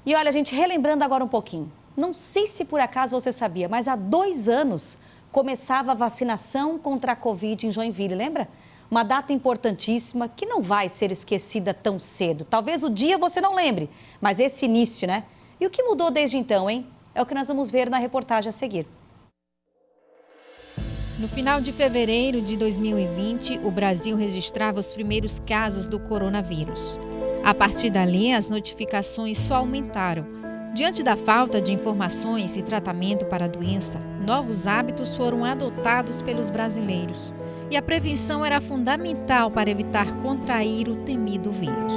E olha, gente, relembrando agora um pouquinho. Não sei se por acaso você sabia, mas há 2 anos começava a vacinação contra a Covid em Joinville, lembra? Uma data importantíssima que não vai ser esquecida tão cedo. Talvez o dia você não lembre, mas esse início, né? E o que mudou desde então, hein? É o que nós vamos ver na reportagem a seguir. No final de fevereiro de 2020, o Brasil registrava os primeiros casos do coronavírus. A partir dali, as notificações só aumentaram. Diante da falta de informações e tratamento para a doença, novos hábitos foram adotados pelos brasileiros. E a prevenção era fundamental para evitar contrair o temido vírus.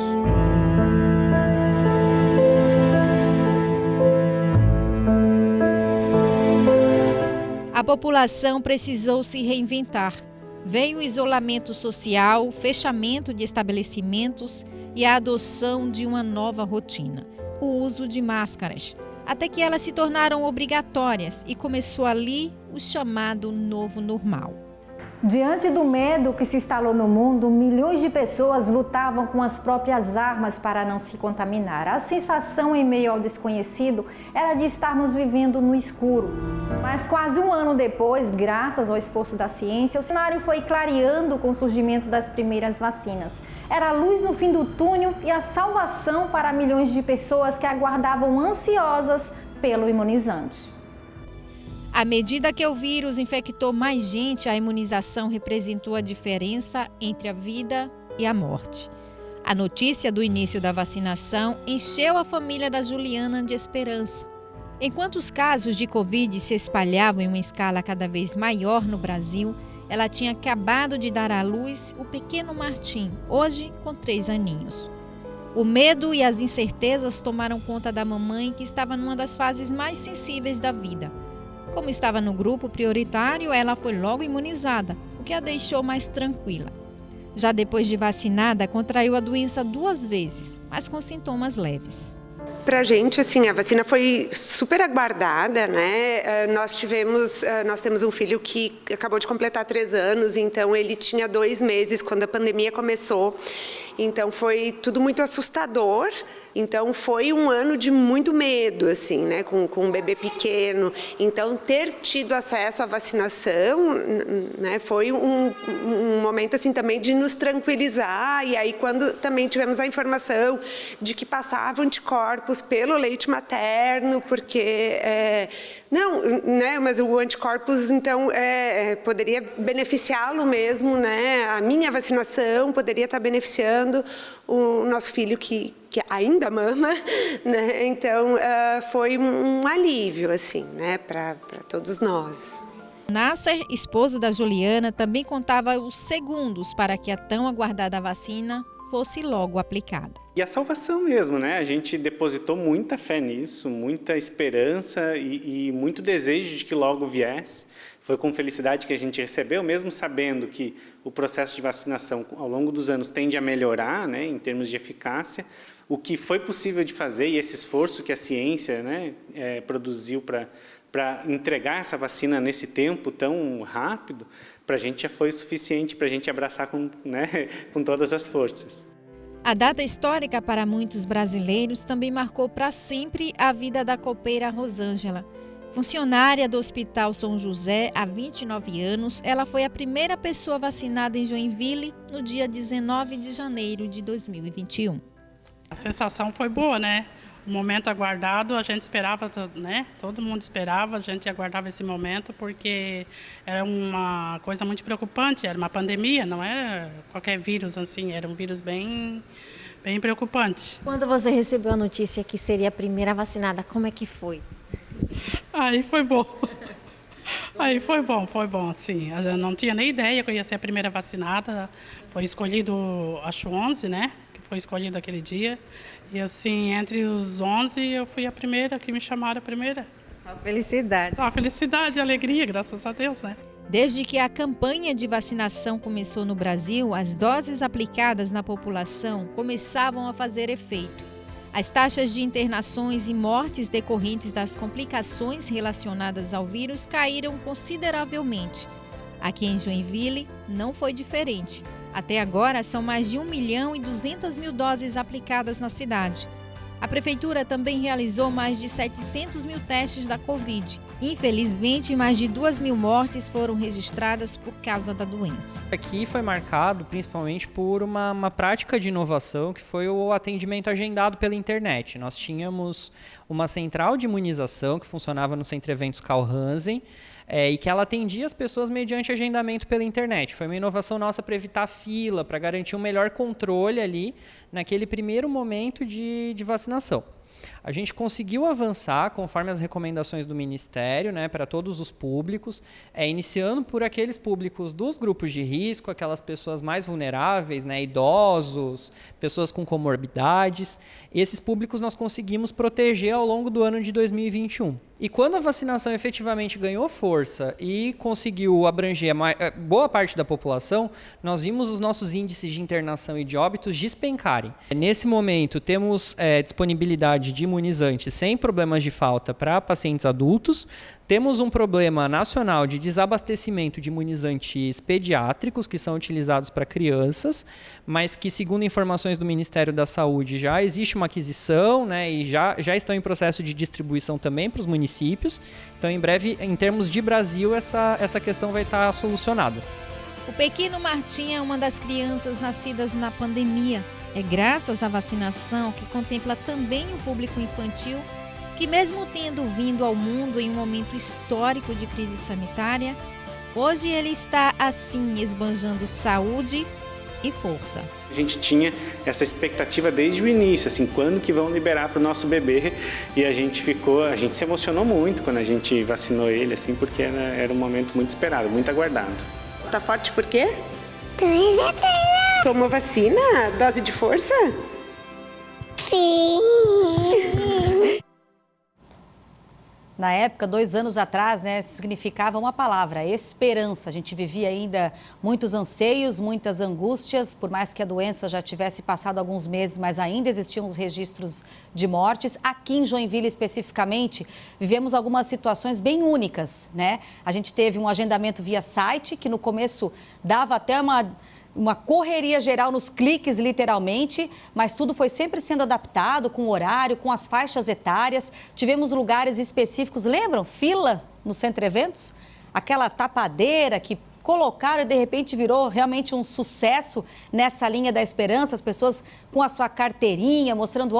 A população precisou se reinventar. Veio o isolamento social, o fechamento de estabelecimentos e a adoção de uma nova rotina, o uso de máscaras, até que elas se tornaram obrigatórias e começou ali o chamado novo normal. Diante do medo que se instalou no mundo, milhões de pessoas lutavam com as próprias armas para não se contaminar. A sensação em meio ao desconhecido era de estarmos vivendo no escuro. Mas quase um ano depois, graças ao esforço da ciência, o cenário foi clareando com o surgimento das primeiras vacinas. Era a luz no fim do túnel e a salvação para milhões de pessoas que aguardavam ansiosas pelo imunizante. À medida que o vírus infectou mais gente, a imunização representou a diferença entre a vida e a morte. A notícia do início da vacinação encheu a família da Juliana de esperança. Enquanto os casos de Covid se espalhavam em uma escala cada vez maior no Brasil, ela tinha acabado de dar à luz o pequeno Martim, hoje com 3 aninhos. O medo e as incertezas tomaram conta da mamãe, que estava numa das fases mais sensíveis da vida. Como estava no grupo prioritário, ela foi logo imunizada, o que a deixou mais tranquila. Já depois de vacinada, contraiu a doença 2 vezes, mas com sintomas leves. Pra gente, assim, a vacina foi super aguardada, né? Nós temos um filho que acabou de completar 3 anos, então ele tinha 2 meses quando a pandemia começou. Então foi tudo muito assustador. Então foi um ano de muito medo, assim, né? Com um bebê pequeno. Então ter tido acesso à vacinação, né? Foi um momento assim também de nos tranquilizar. E aí quando também tivemos a informação de que passava anticorpos pelo leite materno, porque não, né? Mas o anticorpos então poderia beneficiá-lo mesmo, né? A minha vacinação poderia estar beneficiando o nosso filho que ainda mama, né? Então foi um alívio assim, né, para todos nós. Nasser, esposo da Juliana, também contava os segundos para que a tão aguardada vacina fosse logo aplicada. E a salvação mesmo, né? A gente depositou muita fé nisso, muita esperança e muito desejo de que logo viesse. Foi com felicidade que a gente recebeu, mesmo sabendo que o processo de vacinação ao longo dos anos tende a melhorar, né, em termos de eficácia. O que foi possível de fazer e esse esforço que a ciência, né, produziu para entregar essa vacina nesse tempo tão rápido, para a gente já foi suficiente para a gente abraçar com todas as forças. A data histórica para muitos brasileiros também marcou para sempre a vida da copeira Rosângela. Funcionária do Hospital São José há 29 anos, ela foi a primeira pessoa vacinada em Joinville no dia 19 de janeiro de 2021. A sensação foi boa, né? O momento aguardado, a gente esperava, né? Todo mundo esperava, a gente aguardava esse momento porque era uma coisa muito preocupante, era uma pandemia, não era qualquer vírus assim, era um vírus bem preocupante. Quando você recebeu a notícia que seria a primeira vacinada, como é que foi? Aí foi bom. Aí foi bom, sim. A gente não tinha nem ideia que eu ia ser a primeira vacinada. Foi escolhido, acho, 11, né? Que foi escolhido aquele dia. E assim, entre os 11, eu fui a primeira, que me chamaram a primeira. Só felicidade. Só felicidade e alegria, graças a Deus, né? Desde que a campanha de vacinação começou no Brasil, as doses aplicadas na população começavam a fazer efeito. As taxas de internações e mortes decorrentes das complicações relacionadas ao vírus caíram consideravelmente. Aqui em Joinville não foi diferente. Até agora são mais de 1.200.000 doses aplicadas na cidade. A Prefeitura também realizou mais de 700 mil testes da Covid. Infelizmente, mais de 2.000 mortes foram registradas por causa da doença. Aqui foi marcado principalmente por uma prática de inovação que foi o atendimento agendado pela internet. Nós tínhamos uma central de imunização que funcionava no Centro Eventos Carl Hansen, e que ela atendia as pessoas mediante agendamento pela internet. Foi uma inovação nossa para evitar fila, para garantir um melhor controle ali naquele primeiro momento de vacinação. A gente conseguiu avançar conforme as recomendações do Ministério, né, para todos os públicos, iniciando por aqueles públicos dos grupos de risco, aquelas pessoas mais vulneráveis, né, idosos, pessoas com comorbidades. Esses públicos nós conseguimos proteger ao longo do ano de 2021. E quando a vacinação efetivamente ganhou força e conseguiu abranger boa parte da população, nós vimos os nossos índices de internação e de óbitos despencarem. Nesse momento, temos disponibilidade de imunizantes sem problemas de falta para pacientes adultos. Temos um problema nacional de desabastecimento de imunizantes pediátricos que são utilizados para crianças, mas que, segundo informações do Ministério da Saúde, já existe uma aquisição, né, e já estão em processo de distribuição também para os municípios. Então, em breve, em termos de Brasil, essa questão vai estar solucionada. O pequeno Martim é uma das crianças nascidas na pandemia. É graças à vacinação, que contempla também o público infantil, que mesmo tendo vindo ao mundo em um momento histórico de crise sanitária, hoje ele está assim esbanjando saúde e força. A gente tinha essa expectativa desde o início, assim, quando que vão liberar para o nosso bebê, e a gente se emocionou muito quando a gente vacinou ele, assim, porque era um momento muito esperado, muito aguardado. Tá forte por quê? Tomou vacina? Dose de força? Sim. Na época, 2 anos atrás, né, significava uma palavra, esperança. A gente vivia ainda muitos anseios, muitas angústias, por mais que a doença já tivesse passado alguns meses, mas ainda existiam os registros de mortes. Aqui em Joinville, especificamente, vivemos algumas situações bem únicas, né? A gente teve um agendamento via site, que no começo dava até uma correria geral nos cliques, literalmente, mas tudo foi sempre sendo adaptado com o horário, com as faixas etárias. Tivemos lugares específicos, lembram? Fila no Centro Eventos? Aquela tapadeira que colocaram e de repente virou realmente um sucesso nessa linha da esperança, as pessoas com a sua carteirinha mostrando,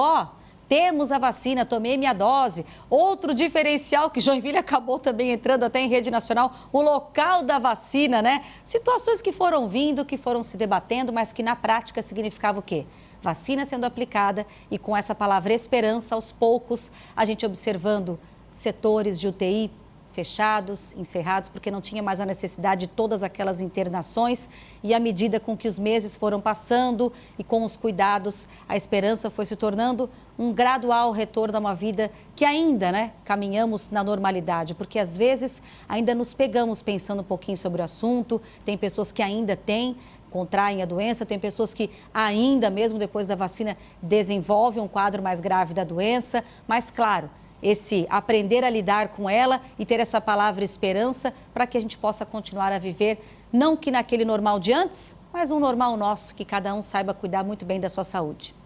temos a vacina, tomei minha dose. Outro diferencial que Joinville acabou também entrando até em rede nacional, o local da vacina, né? Situações que foram vindo, que foram se debatendo, mas que na prática significava o quê? Vacina sendo aplicada e com essa palavra esperança, aos poucos, a gente observando setores de UTI fechados, encerrados, porque não tinha mais a necessidade de todas aquelas internações, e à medida com que os meses foram passando e com os cuidados, a esperança foi se tornando um gradual retorno a uma vida que ainda, né, caminhamos na normalidade, porque às vezes ainda nos pegamos pensando um pouquinho sobre o assunto, tem pessoas que ainda contraem a doença, tem pessoas que ainda, mesmo depois da vacina, desenvolvem um quadro mais grave da doença, mas claro, esse aprender a lidar com ela e ter essa palavra esperança para que a gente possa continuar a viver, não que naquele normal de antes, mas um normal nosso, que cada um saiba cuidar muito bem da sua saúde.